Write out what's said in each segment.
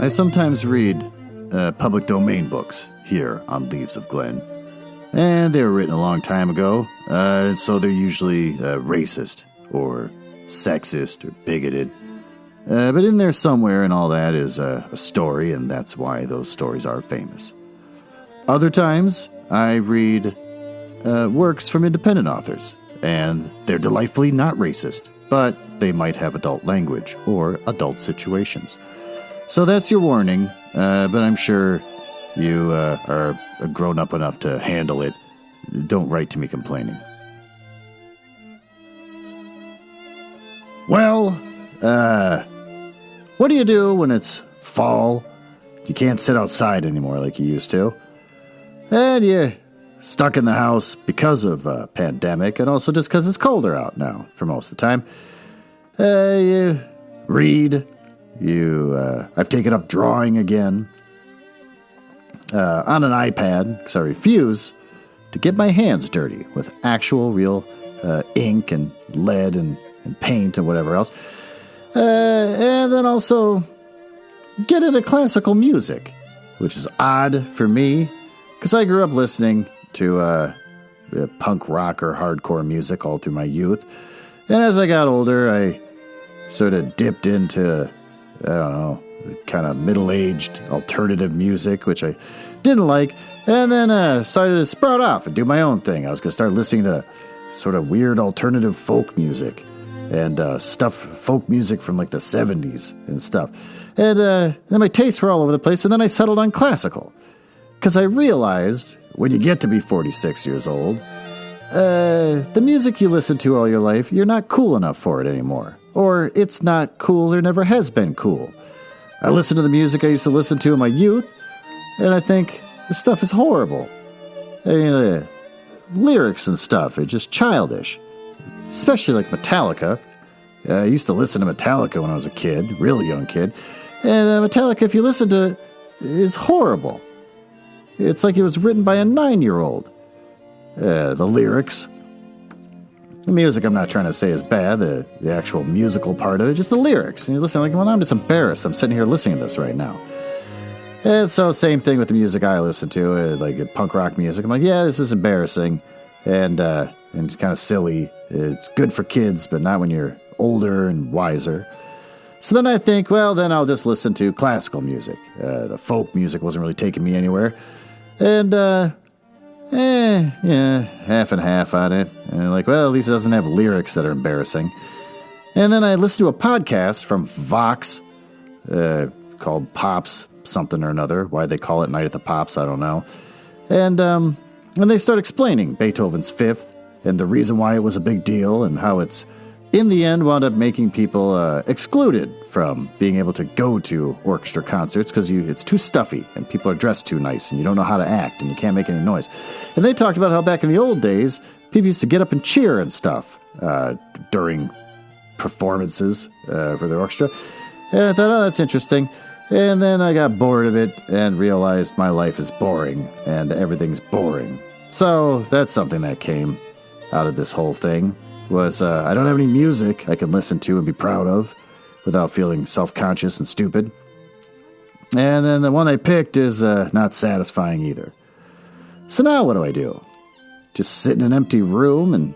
I sometimes read public domain books here on Leaves of Glen, and they were written a long time ago, so they're usually racist or sexist or bigoted. But in there somewhere and all that is a story, and that's why those stories are famous. Other times, I read works from independent authors, and they're delightfully not racist, but they might have adult language or adult situations. So that's your warning, but I'm sure you are grown up enough to handle it. Don't write to me complaining. Well, what do you do when it's fall? You can't sit outside anymore like you used to. And you're stuck in the house because of a pandemic, and also just because it's colder out now for most of the time. You read. I've taken up drawing again on an iPad, because I refuse to get my hands dirty with actual real ink and lead and paint and whatever else. And then also get into classical music, which is odd for me, because I grew up listening to punk rock or hardcore music all through my youth. And as I got older, I sort of dipped into, I don't know, kind of middle-aged alternative music, which I didn't like, and then started to sprout off and do my own thing. I was going to start listening to sort of weird alternative folk music and folk music from like the 70s and stuff. And then my tastes were all over the place, and then I settled on classical. Because I realized, when you get to be 46 years old, the music you listen to all your life, you're not cool enough for it anymore. Or it's not cool or never has been cool. I listen to the music I used to listen to in my youth, and I think this stuff is horrible. I mean, lyrics and stuff are just childish. Especially like Metallica. I used to listen to Metallica when I was a kid, really young kid. And Metallica, if you listen to it, is horrible. It's like it was written by a 9-year-old. The lyrics. The music, I'm not trying to say is bad, the actual musical part of it, just the lyrics. And you listen, like, well, I'm just embarrassed. I'm sitting here listening to this right now. And so, same thing with the music I listen to, like punk rock music. I'm like, yeah, this is embarrassing and kind of silly. It's good for kids, but not when you're older and wiser. So then I think, well, then I'll just listen to classical music. The folk music wasn't really taking me anywhere. And, half and half on it. And I'm like, well, at least it doesn't have lyrics that are embarrassing. And then I listened to a podcast from Vox called Pops something or another. Why they call it Night at the Pops, I don't know. And they start explaining Beethoven's Fifth and the reason why it was a big deal and how it's, in the end, wound up making people excluded from being able to go to orchestra concerts because it's too stuffy and people are dressed too nice and you don't know how to act and you can't make any noise. And they talked about how back in the old days, people used to get up and cheer and stuff during performances for the orchestra. And I thought, oh, that's interesting. And then I got bored of it and realized my life is boring and everything's boring. So that's something that came out of this whole thing. Was I don't have any music I can listen to and be proud of without feeling self-conscious and stupid. And then the one I picked is not satisfying either. So now what do? Just sit in an empty room and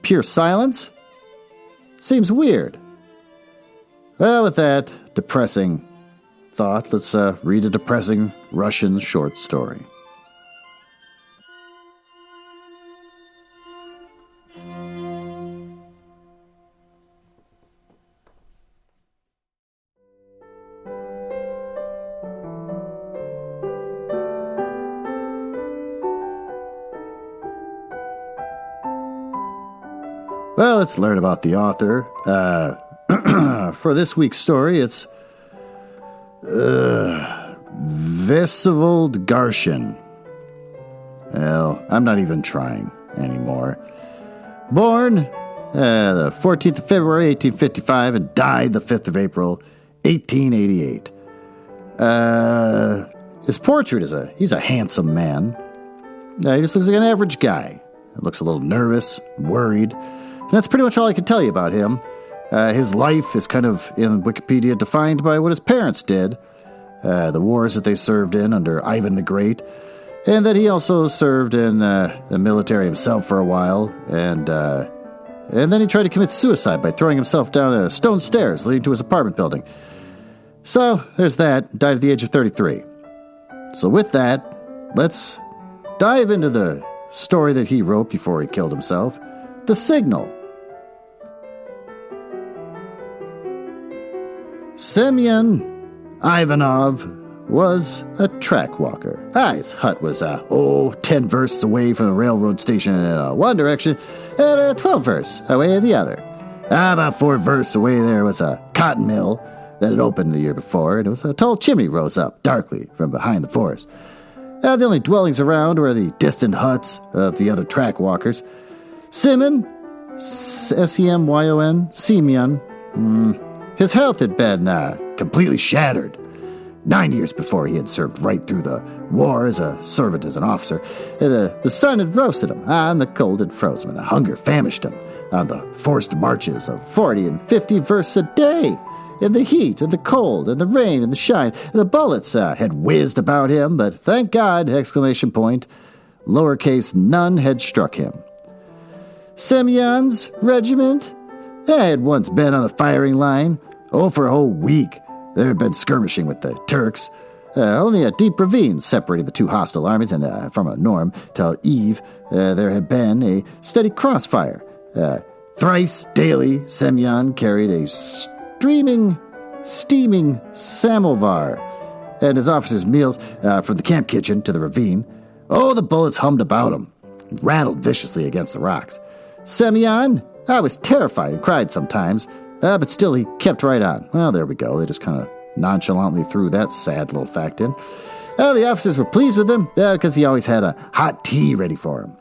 pure silence? Seems weird. Well, with that depressing thought, let's read a depressing Russian short story. Well, let's learn about the author. For this week's story, it's Vsevolod Garshin. Well, I'm not even trying anymore. Born the 14th of February, 1855, and died the 5th of April, 1888. His portrait he's a handsome man. He just looks like an average guy. He looks a little nervous, worried. And that's pretty much all I can tell you about him. His life is kind of, in Wikipedia, defined by what his parents did. the wars that they served in under Ivan the Great, and that he also served in the military himself for a while, and then he tried to commit suicide by throwing himself down stone stairs leading to his apartment building. So, there's that. Died at the age of 33. So with that, let's dive into the story that he wrote before he killed himself, The Signal. Semyon Ivanov was a track walker. His hut was 10 versts away from the railroad station in one direction, and 12 versts away in the other. About 4 versts away there was a cotton mill that had opened the year before, and it was a tall chimney rose up darkly from behind the forest. The only dwellings around were the distant huts of the other track walkers. Simon, S-E-M-Y-O-N, Semyon, his health had been completely shattered. 9 years before, he had served right through the war as a servant as an officer. The sun had roasted him, and the cold had frozen him, and the hunger famished him on the forced marches of 40 and 50 versts a day. In the heat, and the cold, and the rain, and the shine, the bullets had whizzed about him, but thank God, ! Lowercase none had struck him. Semyon's regiment had once been on the firing line. For a whole week, there had been skirmishing with the Turks. Only a deep ravine separated the two hostile armies, and from a Norm till eve, there had been a steady crossfire. Thrice daily, Semyon carried a steaming samovar, and his officers' meals from the camp kitchen to the ravine. The bullets hummed about him, rattled viciously against the rocks. Semyon, I was terrified and cried sometimes, but still he kept right on. Well, there we go. They just kind of nonchalantly threw that sad little fact in. The officers were pleased with him because he always had a hot tea ready for him.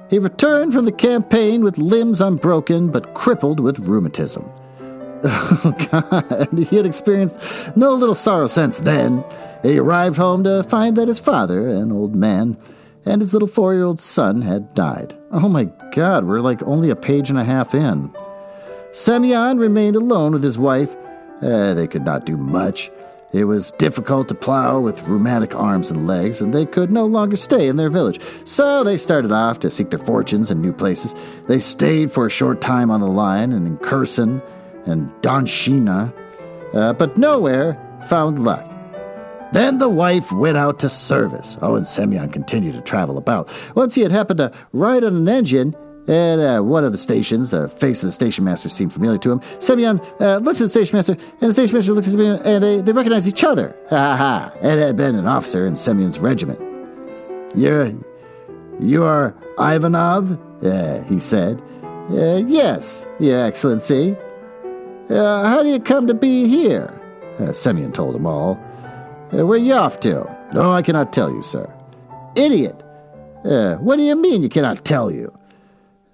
He returned from the campaign with limbs unbroken but crippled with rheumatism. Oh, God, he had experienced no little sorrow since then. He arrived home to find that his father, an old man, and his little 4-year-old son had died. Oh, my God, we're like only a page and a half in. Semyon remained alone with his wife. They could not do much. It was difficult to plow with rheumatic arms and legs, and they could no longer stay in their village. So they started off to seek their fortunes in new places. They stayed for a short time on the line and in Kherson and Donshina, but nowhere found luck. Then the wife went out to service. And Semyon continued to travel about. Once he had happened to ride on an engine at one of the stations. The face of the station master seemed familiar to him. Semyon looked at the station master, and the station master looked at Semyon, and they recognized each other. It had been an officer in Semyon's regiment. You are Ivanov? He said. Yes, Your Excellency. How do you come to be here? Semyon told them all. Where you off to? I cannot tell you, sir. Idiot! What do you mean you cannot tell you?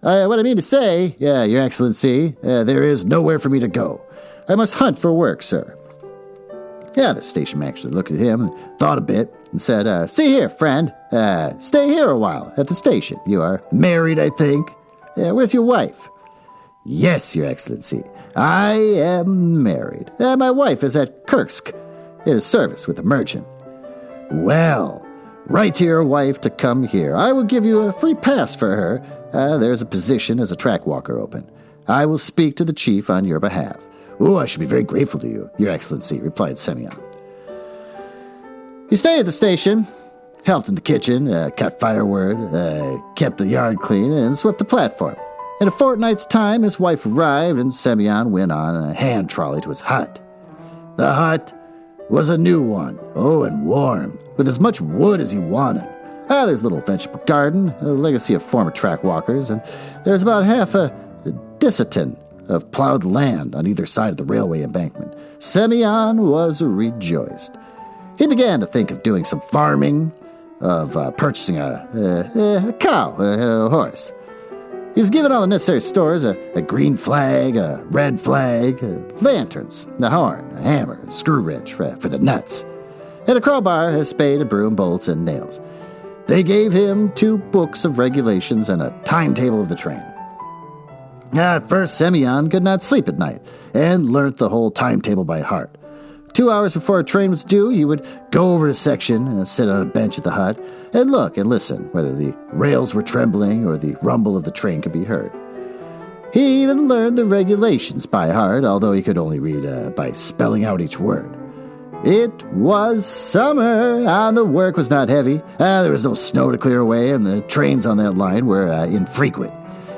What I mean to say, Your Excellency, there is nowhere for me to go. I must hunt for work, sir. The station master looked at him and thought a bit and said, See here, friend, stay here a while at the station. You are married, I think. Where's your wife? Yes, Your Excellency, I am married. My wife is at Kursk, in service with a merchant. Well, write to your wife to come here. I will give you a free pass for her. There's a position as a track walker open. I will speak to the chief on your behalf. I should be very grateful to you, Your Excellency, replied Semyon. He stayed at the station, helped in the kitchen, cut firewood, kept the yard clean, and swept the platform. In a fortnight's time, his wife arrived, and Semyon went on a hand trolley to his hut. The hut was a new one, and warm, with as much wood as he wanted. There's a little vegetable garden, a legacy of former track walkers, and there's about half a desitin of plowed land on either side of the railway embankment. Semyon was rejoiced. He began to think of doing some farming, of purchasing a cow, a horse. He was given all the necessary stores, a green flag, a red flag, lanterns, a horn, a hammer, a screw wrench for the nuts, and a crowbar, a spade, a broom, bolts, and nails. They gave him 2 books of regulations and a timetable of the train. At first, Semyon could not sleep at night and learnt the whole timetable by heart. 2 hours before a train was due, he would go over to section and sit on a bench at the hut and look and listen whether the rails were trembling or the rumble of the train could be heard. He even learned the regulations by heart, although he could only read by spelling out each word. It was summer, and the work was not heavy. There was no snow to clear away, and the trains on that line were infrequent.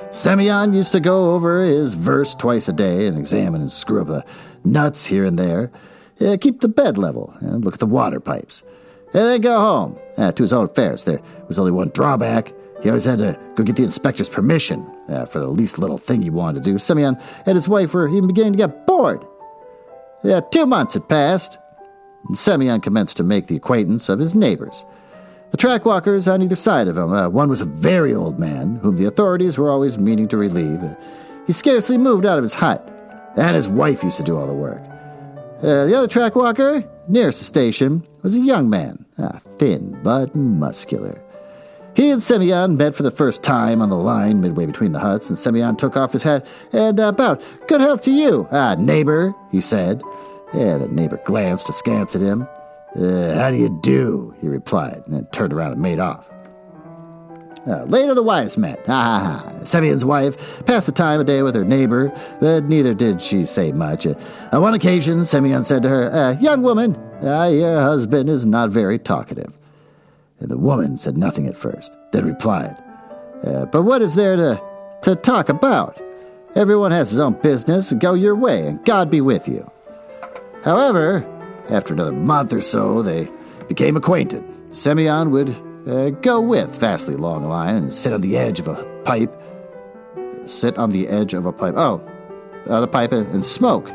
Semyon used to go over his verse twice a day and examine and screw up the nuts here and there, keep the bed level, and look at the water pipes, and then go home to his own affairs. There was only one drawback. He always had to go get the inspector's permission for the least little thing he wanted to do. Semyon and his wife were even beginning to get bored. 2 months had passed, and Semyon commenced to make the acquaintance of his neighbors. The track walkers on either side of him. One was a very old man, whom the authorities were always meaning to relieve. He scarcely moved out of his hut, and his wife used to do all the work. The other track walker, nearest the station, was a young man, thin but muscular. He and Semyon met for the first time on the line midway between the huts, and Semyon took off his hat and bowed. "Good health to you, neighbor," he said. The neighbor glanced askance at him. "How do you do?" he replied, and then turned around and made off. Later the wives met. Semyon's wife passed the time of day with her neighbor, but neither did she say much. On one occasion, Semyon said to her, "Young woman, your husband is not very talkative." And the woman said nothing at first, then replied, "But what is there to talk about? Everyone has his own business. Go your way, and God be with you." However, after another month or so, they became acquainted. Semyon would go with vastly along the line and sit on the edge of a pipe. On a pipe and smoke.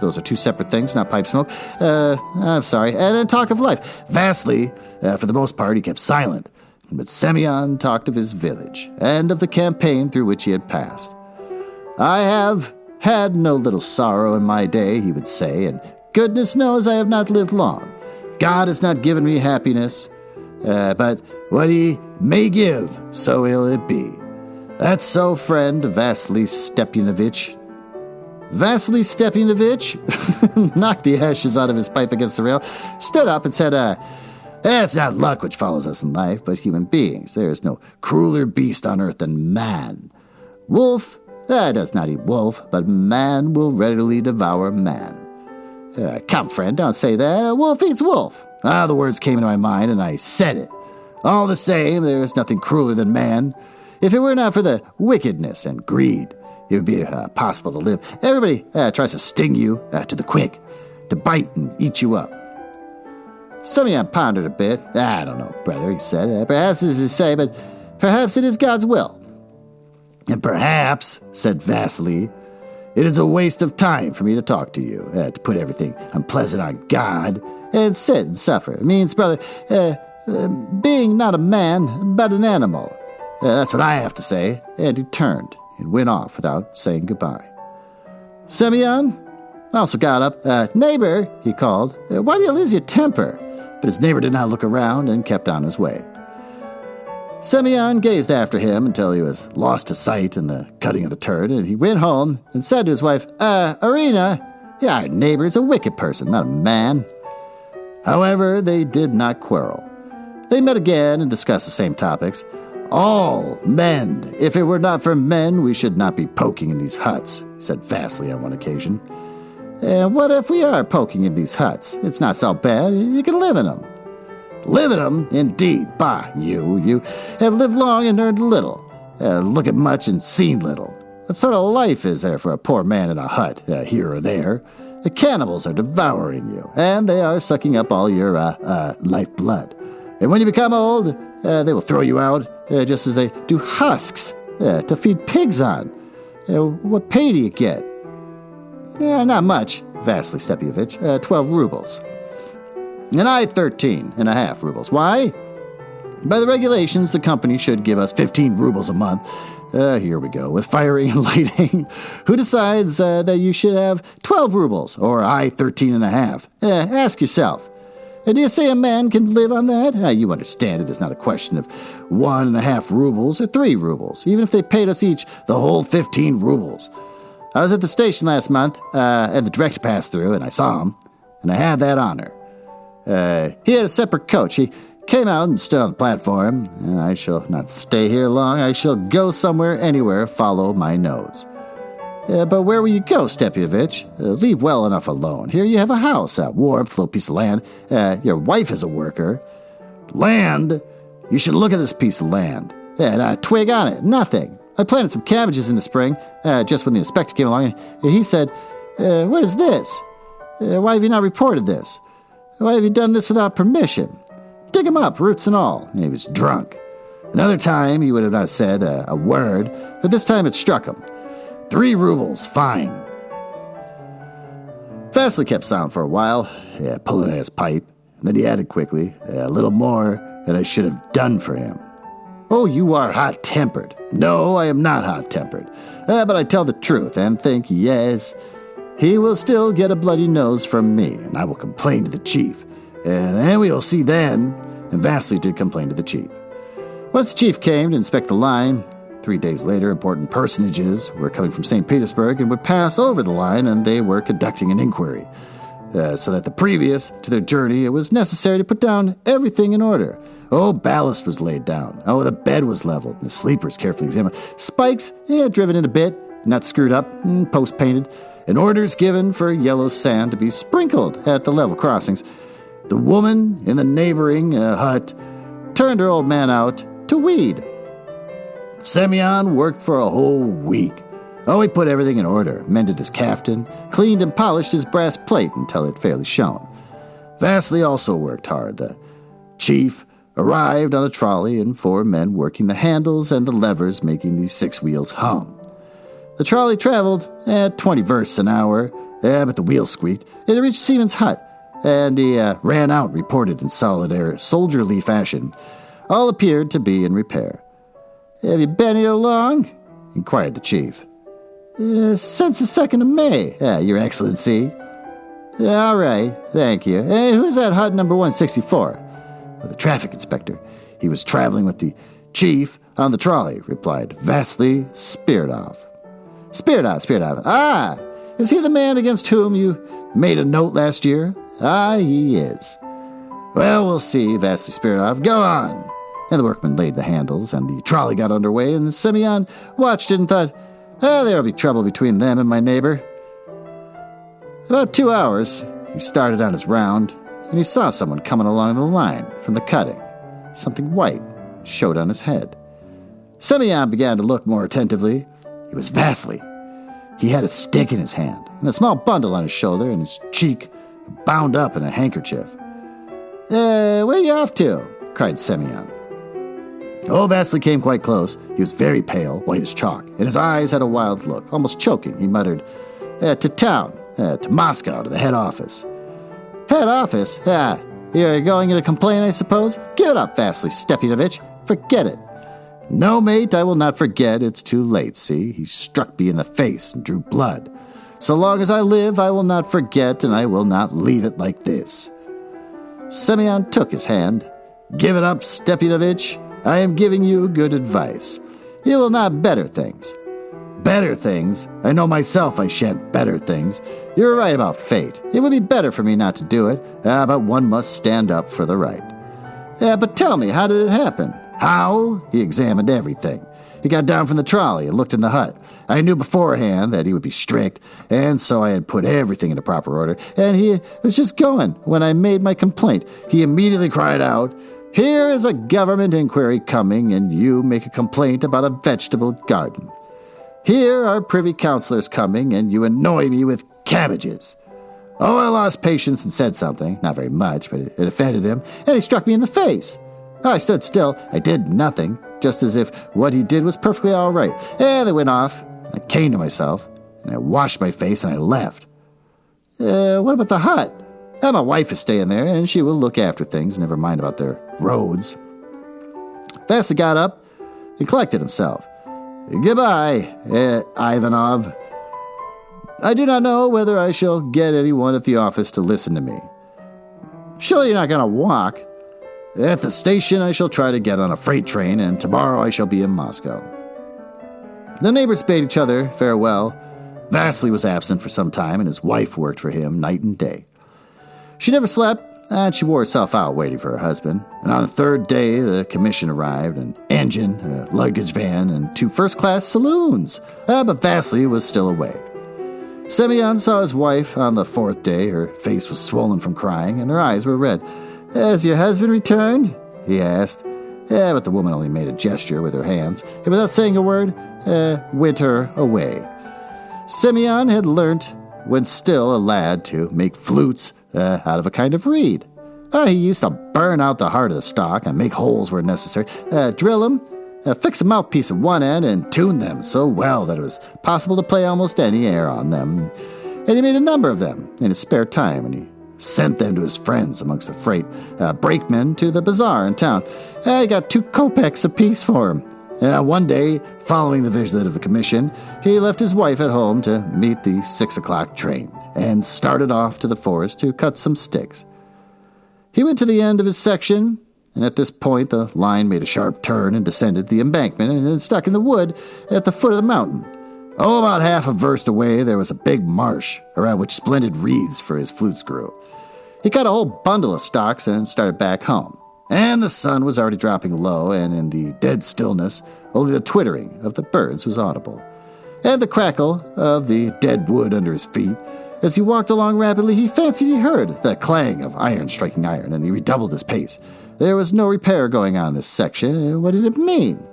Those are two separate things, not pipe smoke. I'm sorry. And then talk of life. Vastly, for the most part, he kept silent. But Semyon talked of his village and of the campaign through which he had passed. "I have had no little sorrow in my day," he would say, "and goodness knows I have not lived long. God has not given me happiness, but what he may give, so will it be. That's so, friend Vasily Stepanovich." Vasily Stepanovich knocked the ashes out of his pipe against the rail, stood up and said, "It's not luck which follows us in life, but human beings. There is no crueler beast on earth than man. Wolf does not eat wolf, but man will readily devour man." "Come, friend, don't say that. Wolf eats wolf." The words came into my mind, and I said it. All the same, there is nothing crueler than man. If it were not for the wickedness and greed, it would be possible to live. Everybody tries to sting you to the quick, to bite and eat you up. Semyon pondered a bit. "I don't know, brother," he said. "Perhaps it is to say, but perhaps it is God's will." "And perhaps," said Vasily, "it is a waste of time for me to talk to you, to put everything unpleasant on God and sit and suffer. It means, brother, being not a man, but an animal. That's what I have to say." And he turned and went off without saying goodbye. Semyon also got up. "Neighbor," he called, "why do you lose your temper?" But his neighbor did not look around and kept on his way. Semyon gazed after him until he was lost to sight in the cutting of the turd, and he went home and said to his wife, "Irina, our neighbor is a wicked person, not a man." However, they did not quarrel. They met again and discussed the same topics. "All men. If it were not for men, we should not be poking in these huts," said Vasily on one occasion. "What if we are poking in these huts? It's not so bad. You can live in them." "Live in them? Indeed. Bah, you have lived long and earned little. Look at much and seen little. What sort of life is there for a poor man in a hut, here or there? The cannibals are devouring you, and they are sucking up all your lifeblood. And when you become old, they will throw you out, just as they do husks to feed pigs on. What pay do you get?" "Not much, Vasily Stepanovich. 12 rubles. And I 13.5 rubles. Why? By the regulations, the company should give us 15 rubles a month. Here we go, with firing and lighting. Who decides that you should have 12 rubles, or I 13.5? Ask yourself. Do you say a man can live on that? You understand it is not a question of 1.5 rubles or 3 rubles, even if they paid us each the whole 15 rubles. I was at the station last month, and the director passed through, and I saw him. and I had that honor. He had a separate coach. He came out and stood on the platform, and I shall not stay here long. I shall go somewhere, anywhere, follow my nose. But where will you go, Stepyovich? Leave well enough alone. Here you have a house, a warmth, little piece of land. Your wife is a worker. Land? You should look at this piece of land. Not a twig on it, nothing. I planted some cabbages in the spring, just when the inspector came along, and he said, what is this? Why have you not reported this? Why have you done this without permission? Dig him up, roots and all. And he was drunk. Another time, he would have not said a word, but this time it struck him. 3 rubles, fine. Vasily kept silent for a while, pulling at his pipe, and then he added quickly, a little more than I should have done for him. Oh, you are hot-tempered. No, I am not hot-tempered. But I tell the truth and think, yes, he will still get a bloody nose from me, and I will complain to the chief. And then we will see then. And Vasily did complain to the chief. Once the chief came to inspect the line, 3 days later, important personages were coming from St. Petersburg and would pass over the line, and they were conducting an inquiry. So that the previous to their journey, it was necessary to put down everything in order. Ballast was laid down. The bed was leveled, and the sleepers carefully examined. Spikes, driven in a bit, not screwed up, post-painted, and orders given for yellow sand to be sprinkled at the level crossings. The woman in the neighboring hut turned her old man out to weed. Semyon worked for a whole week. He put everything in order, mended his caftan, cleaned and polished his brass plate until it fairly shone. Vasily also worked hard. The chief arrived on a trolley and 4 men working the handles and the levers making the 6 wheels hum. The trolley traveled at 20 versts an hour, but the wheels squeaked, and it reached Seaman's hut, and he ran out and reported in soldierly fashion. All appeared to be in repair. Have you been here long? Inquired the chief. Since the 2nd of May, Your Excellency. All right, thank you. Who's at hut number 164? The traffic inspector. He was traveling with the chief on the trolley, replied Vasily Spiridov. Spiridov. Ah, is he the man against whom you made a note last year? Ah, he is. Well, we'll see, Vasily Spiridov. Go on. And the workman laid the handles, and the trolley got underway, and Semyon watched it and thought, there'll be trouble between them and my neighbor. About 2 hours, he started on his round, and he saw someone coming along the line from the cutting. Something white showed on his head. Semyon began to look more attentively. It was Vasily. He had a stick in his hand, and a small bundle on his shoulder, and his cheek bound up in a handkerchief. Where are you off to? Cried Semyon. Vasily came quite close. He was very pale, white as chalk, and his eyes had a wild look, almost choking. He muttered, to town, to Moscow, to the head office. Head office? You're going to complain, I suppose? Give it up, Vasily Stepyanovich. Forget it. No, mate, I will not forget. It's too late, see? He struck me in the face and drew blood. So long as I live, I will not forget, and I will not leave it like this. Semyon took his hand. Give it up, Stepyanovich. I am giving you good advice. You will not better things. Better things? I know myself I shan't better things. You're right about fate. It would be better for me not to do it, but one must stand up for the right. But tell me, how did it happen? How? He examined everything. He got down from the trolley and looked in the hut. I knew beforehand that he would be strict, and so I had put everything into proper order, and he was just going when I made my complaint. He immediately cried out, "Here is a government inquiry coming, and you make a complaint about a vegetable garden. Here are privy councilors coming, and you annoy me with cabbages." I lost patience and said something, not very much, but it offended him, and he struck me in the face. I stood still. I did nothing, just as if what he did was perfectly all right. They went off. I came to myself, and I washed my face, and I left. What about the hut? My wife is staying there, and she will look after things, never mind about their roads. Vasily got up and collected himself. Goodbye, Ivanov. I do not know whether I shall get anyone at the office to listen to me. Surely you're not going to walk. At the station, I shall try to get on a freight train, and tomorrow I shall be in Moscow. The neighbors bade each other farewell. Vasily was absent for some time, and his wife worked for him night and day. She never slept, and she wore herself out waiting for her husband. And on the third day, the commission arrived, an engine, a luggage van, and 2 first-class saloons. But Vasily was still away. Semyon saw his wife on the 4th day. Her face was swollen from crying, and her eyes were red. "Has your husband returned?" he asked. But the woman only made a gesture with her hands, and without saying a word, went her away. Semyon had learnt, when still a lad, to make flutes out of a kind of reed. He used to burn out the heart of the stock and make holes where necessary, drill them, fix a mouthpiece at one end, and tune them so well that it was possible to play almost any air on them. And he made a number of them in his spare time, and he sent them to his friends amongst the freight brakemen to the bazaar in town. He got 2 kopecks apiece for him. One day, following the visit of the commission, he left his wife at home to meet the 6 o'clock train and started off to the forest to cut some sticks. He went to the end of his section, and at this point the line made a sharp turn and descended the embankment and then stuck in the wood at the foot of the mountain. About half a verst away there was a big marsh around which splendid reeds for his flutes grew. He cut a whole bundle of stalks and started back home. And the sun was already dropping low, and in the dead stillness only the twittering of the birds was audible, and the crackle of the dead wood under his feet. As he walked along rapidly, he fancied he heard the clang of iron striking iron, and he redoubled his pace. There was no repair going on in this section, and what did it mean?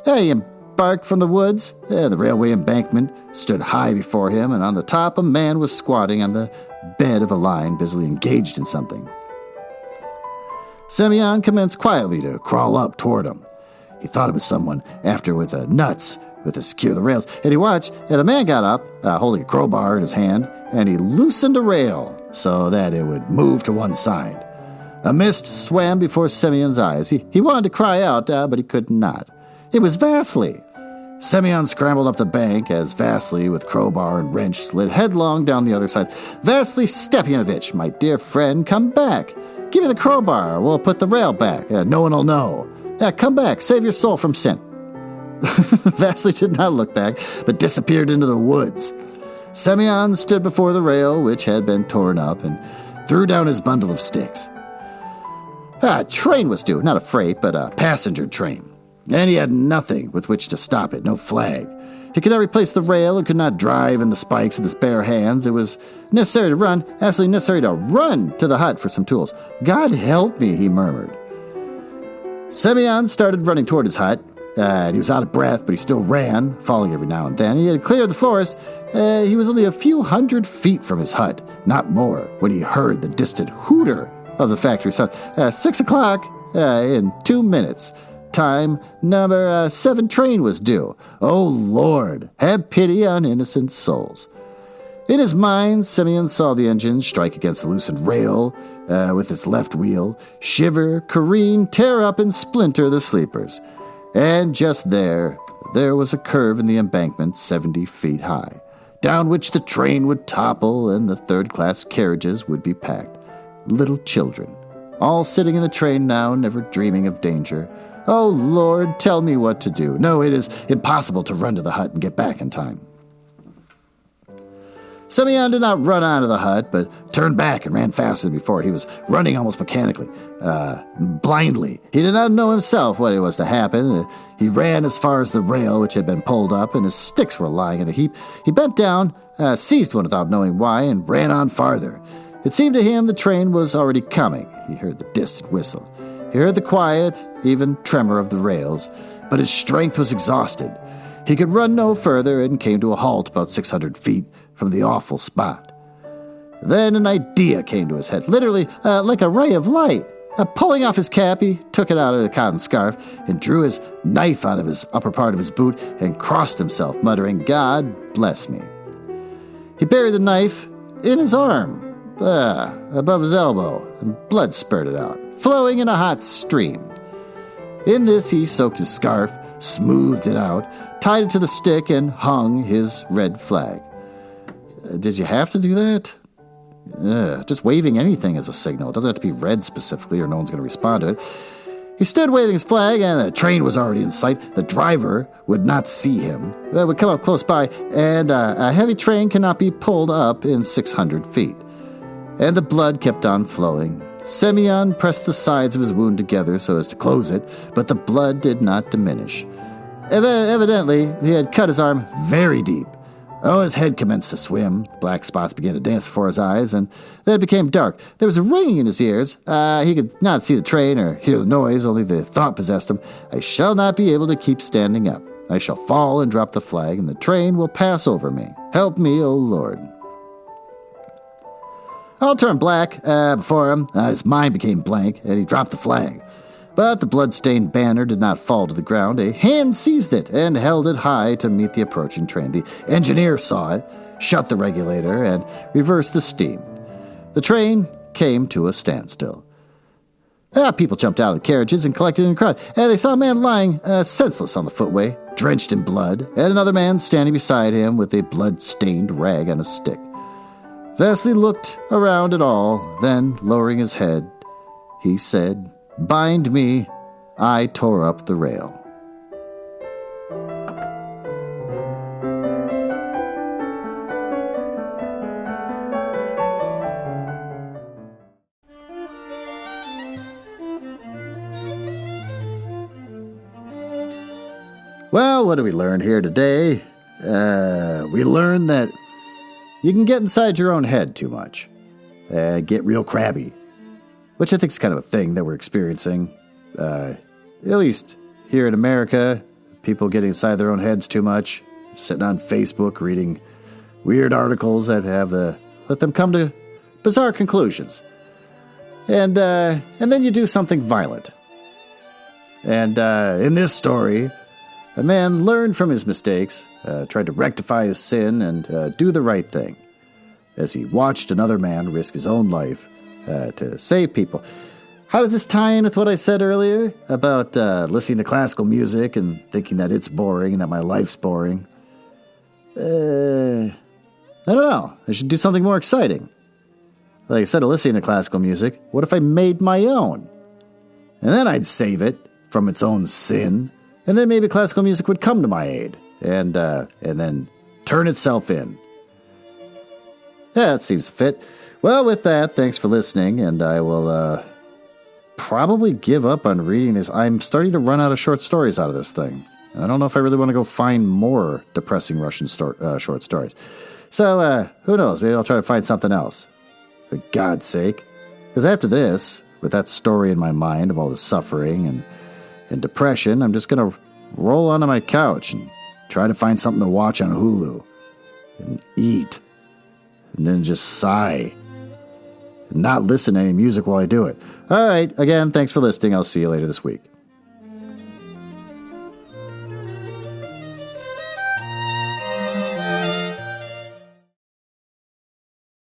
He embarked from the woods. The railway embankment stood high before him, and on the top a man was squatting on the bed of a line, busily engaged in something. Semyon commenced quietly to crawl up toward him. He thought it was someone after with nuts to secure the rails, and he watched, and the man got up, holding a crowbar in his hand, and he loosened a rail so that it would move to one side. A mist swam before Semyon's eyes. He wanted to cry out, but he could not. It was Vasily. Semyon scrambled up the bank as Vasily, with crowbar and wrench, slid headlong down the other side. "Vasily Stepyanovich, my dear friend, come back. Give me the crowbar. We'll put the rail back. No one will know. Come back. Save your soul from sin." Vasily did not look back, but disappeared into the woods. Semyon stood before the rail, which had been torn up, and threw down his bundle of sticks. A train was due, not a freight, but a passenger train. And he had nothing with which to stop it, no flag. He could not replace the rail and could not drive in the spikes with his bare hands. It was necessary to run, absolutely necessary to run to the hut for some tools. "God help me," he murmured. Semyon started running toward his hut. He was out of breath, but he still ran, falling every now and then. He had cleared the forest. He was only a few hundred feet from his hut, not more, when he heard the distant hooter of the factory sound. 6 o'clock in 2 minutes. Time number 7 train was due. Oh, Lord, have pity on innocent souls. In his mind, Semyon saw the engine strike against the loosened rail with its left wheel, shiver, careen, tear up, and splinter the sleepers. And just there was a curve in the embankment 70 feet high, down which the train would topple and the third-class carriages would be packed. Little children, all sitting in the train now, never dreaming of danger. Oh, Lord, tell me what to do. No, it is impossible to run to the hut and get back in time. Semyon did not run out of the hut, but turned back and ran faster than before. He was running almost mechanically, blindly. He did not know himself what was to happen. He ran as far as the rail, which had been pulled up, and his sticks were lying in a heap. He bent down, seized one without knowing why, and ran on farther. It seemed to him the train was already coming. He heard the distant whistle. He heard the quiet, even tremor of the rails, but his strength was exhausted. He could run no further and came to a halt about 600 feet from the awful spot. Then an idea came to his head, literally like a ray of light. Pulling off his cap, he took it out of the cotton scarf and drew his knife out of his upper part of his boot and crossed himself, muttering, "God bless me." He buried the knife in his arm, above his elbow, and blood spurted out, flowing in a hot stream. In this he soaked his scarf, smoothed it out, tied it to the stick, and hung his red flag. Did you have to do that? Just waving anything is a signal. It doesn't have to be red specifically or no one's going to respond to it. He stood waving his flag, and the train was already in sight. The driver would not see him. It would come up close by, and a heavy train cannot be pulled up in 600 feet. and the blood kept on flowing. Semyon pressed the sides of his wound together so as to close it, but the blood did not diminish. Evidently, he had cut his arm very deep. Oh, his head commenced to swim. Black spots began to dance before his eyes, and then it became dark. There was a ringing in his ears. He could not see the train or hear the noise, only the thought possessed him. I shall not be able to keep standing up. I shall fall and drop the flag, and the train will pass over me. Help me, O Lord. All turned black before him. His mind became blank, and he dropped the flag. But the blood-stained banner did not fall to the ground. A hand seized it and held it high to meet the approaching train. The engineer saw it, shut the regulator, and reversed the steam. The train came to a standstill. People jumped out of the carriages and collected in a crowd. They saw a man lying senseless on the footway, drenched in blood, and another man standing beside him with a blood-stained rag on a stick. Vasily looked around at all, then, lowering his head, he said, "Bind me." I tore up the rail. Well, what do we learn here today? We learned that you can get inside your own head too much. Get real crabby. Which I think is kind of a thing that we're experiencing. At least here in America, people getting inside their own heads too much. Sitting on Facebook, reading weird articles that let them come to bizarre conclusions. And then you do something violent. And in this story, a man learned from his mistakes, tried to rectify his sin, and do the right thing, as he watched another man risk his own life to save people. How does this tie in with what I said earlier about listening to classical music and thinking that it's boring and that my life's boring? I don't know. I should do something more exciting. Like, instead of listening to classical music, what if I made my own? And then I'd save it from its own sin, and then maybe classical music would come to my aid and then turn itself in. Yeah, that seems fit. Well, with that, thanks for listening, and I will probably give up on reading this. I'm starting to run out of short stories out of this thing. I don't know if I really want to go find more depressing Russian short stories. So, who knows? Maybe I'll try to find something else. For God's sake. Because after this, with that story in my mind of all the suffering and depression, I'm just going to roll onto my couch and try to find something to watch on Hulu. And eat. And then just sigh. And not listen to any music while I do it. All right, again, thanks for listening. I'll see you later this week.